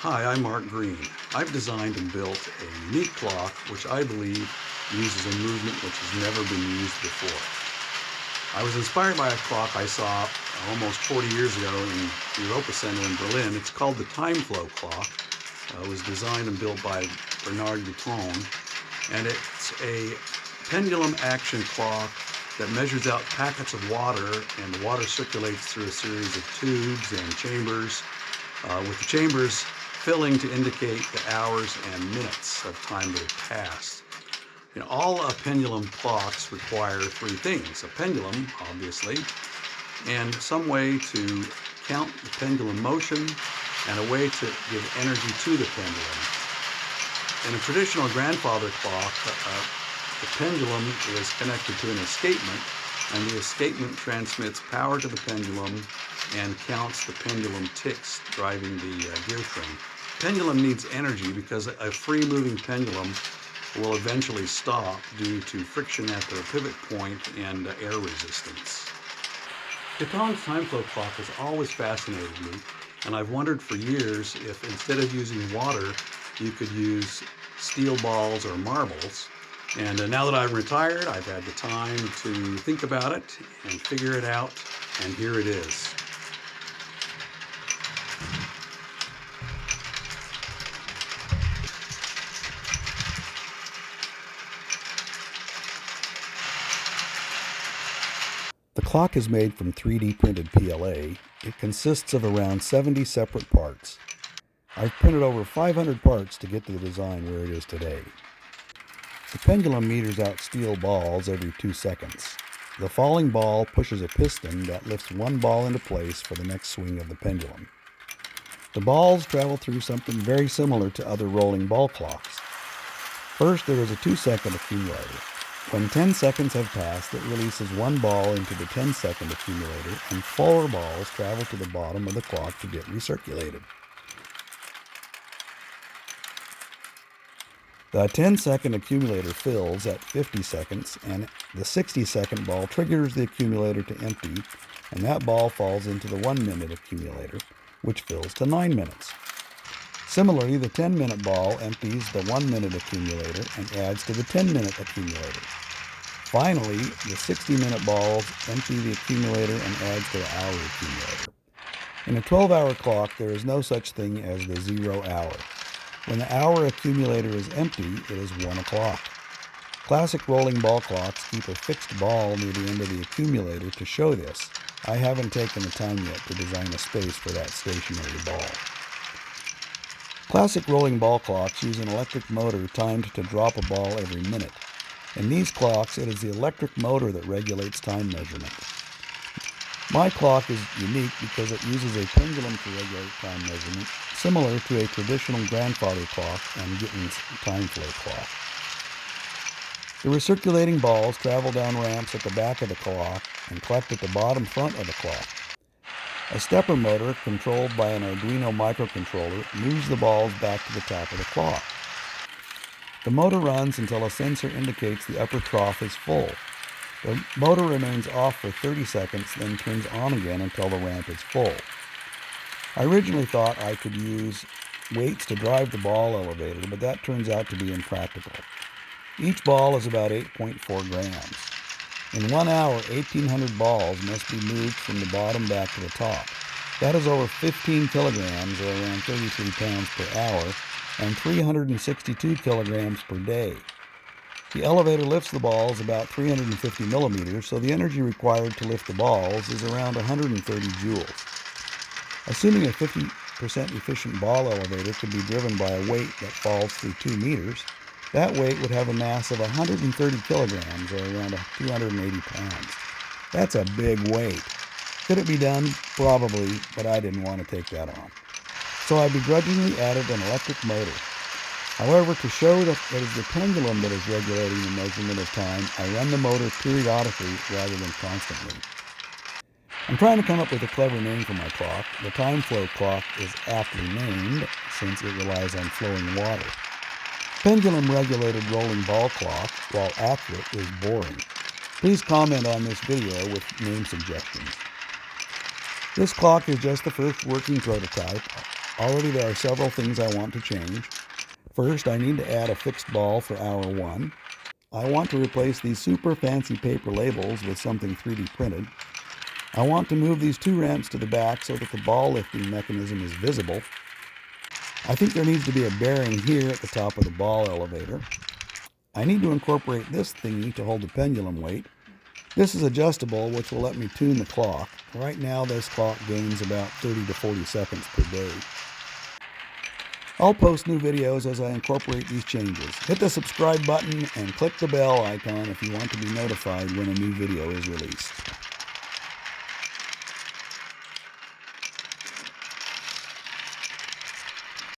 Hi, I'm Mark Green. I've designed and built a unique clock which I believe uses a movement which has never been used before. I was inspired by a clock I saw almost 40 years ago in the Europa Center in Berlin. It's called the Time Flow clock. It was designed and built by Bernard Dutron, and it's a pendulum action clock that measures out packets of water, and the water circulates through a series of tubes and chambers, with the chambers filling to indicate the hours and minutes of time that have passed. All pendulum clocks require three things: a pendulum, obviously, and some way to count the pendulum motion, and a way to give energy to the pendulum. In a traditional grandfather clock, the pendulum is connected to an escapement, and the escapement transmits power to the pendulum and counts the pendulum ticks driving the gear train. Pendulum needs energy because a free-moving pendulum will eventually stop due to friction at the pivot point and air resistance. Dutron's time flow clock has always fascinated me, and I've wondered for years if instead of using water, you could use steel balls or marbles. And now that I'm retired, I've had the time to think about it and figure it out, and here it is. The clock is made from 3D printed PLA. It consists of around 70 separate parts. I've printed over 500 parts to get to the design where it is today. The pendulum meters out steel balls every 2 seconds. The falling ball pushes a piston that lifts one ball into place for the next swing of the pendulum. The balls travel through something very similar to other rolling ball clocks. First, there is a 2-second accumulator. When 10 seconds have passed, it releases one ball into the 10-second accumulator, and 4 balls travel to the bottom of the clock to get recirculated. The 10-second accumulator fills at 50 seconds, and the 60-second ball triggers the accumulator to empty, and that ball falls into the 1-minute accumulator, which fills to 9 minutes. Similarly, the 10-minute ball empties the 1-minute accumulator and adds to the 10-minute accumulator. Finally, the 60-minute balls empty the accumulator and adds to the hour accumulator. In a 12-hour clock, there is no such thing as the 0 hour. When the hour accumulator is empty, it is 1 o'clock. Classic rolling ball clocks keep a fixed ball near the end of the accumulator to show this. I haven't taken the time yet to design a space for that stationary ball. Classic rolling ball clocks use an electric motor timed to drop a ball every minute. In these clocks, it is the electric motor that regulates time measurement. My clock is unique because it uses a pendulum to regulate time measurement, similar to a traditional grandfather clock and Gittin's time flow clock. The recirculating balls travel down ramps at the back of the clock and collect at the bottom front of the clock. A stepper motor, controlled by an Arduino microcontroller, moves the balls back to the top of the clock. The motor runs until a sensor indicates the upper trough is full. The motor remains off for 30 seconds, then turns on again until the ramp is full. I originally thought I could use weights to drive the ball elevator, but that turns out to be impractical. Each ball is about 8.4 grams. In 1 hour, 1,800 balls must be moved from the bottom back to the top. That is over 15 kilograms, or around 33 pounds per hour, and 362 kilograms per day. The elevator lifts the balls about 350 millimeters, so the energy required to lift the balls is around 130 joules. Assuming a 50% efficient ball elevator could be driven by a weight that falls through 2 meters, that weight would have a mass of 130 kilograms, or around 280 pounds. That's a big weight. Could it be done? Probably, but I didn't want to take that on. So I begrudgingly added an electric motor. However, to show that it is the pendulum that is regulating the measurement of time, I run the motor periodically rather than constantly. I'm trying to come up with a clever name for my clock. The time flow clock is aptly named since it relies on flowing water. Pendulum-regulated rolling ball clock, while accurate, is boring. Please comment on this video with name suggestions. This clock is just the first working prototype. Already there are several things I want to change. First, I need to add a fixed ball for hour 1. I want to replace these super fancy paper labels with something 3D printed. I want to move these 2 ramps to the back so that the ball lifting mechanism is visible. I think there needs to be a bearing here at the top of the ball elevator. I need to incorporate this thingy to hold the pendulum weight. This is adjustable, which will let me tune the clock. Right now this clock gains about 30 to 40 seconds per day. I'll post new videos as I incorporate these changes. Hit the subscribe button and click the bell icon if you want to be notified when a new video is released.